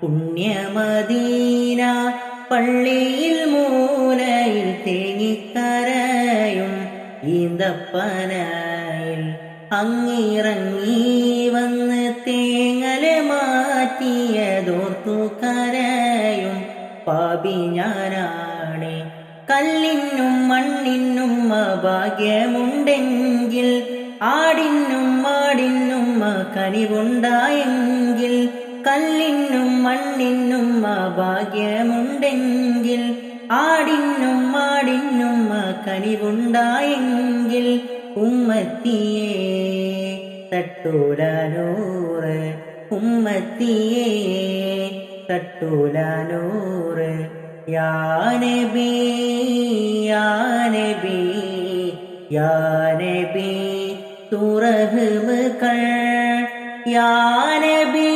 പുണ്യമദീന പള്ളിയിൽ മൂലയിൽ തേങ്ങിക്കരയും ഈന്തപ്പനയിൽ അങ്ങിറങ്ങി വന്ന് തേങ്ങല് മാറ്റിയതോർത്തു കരയും പാപി ഞാനാണ്. കല്ലിനും മണ്ണിനും ഭാഗ്യമുണ്ടെങ്കിൽ ആടിനും മാടിനും കനിവുണ്ടായെങ്കിൽ കല്ലിനും മണ്ണിനും ഭാഗ്യമുണ്ടെങ്കിൽ ആടിനും മാടിനും കനിവുണ്ടായെങ്കിൽ ഉമ്മത്തിയെ തട്ടൂല നൂറ്, ഉമ്മത്തിയെ തട്ടൂല നൂറ്. യാ നബി യാ നബി യാ നബി തൂ റഹ്മ കർ യാ നബി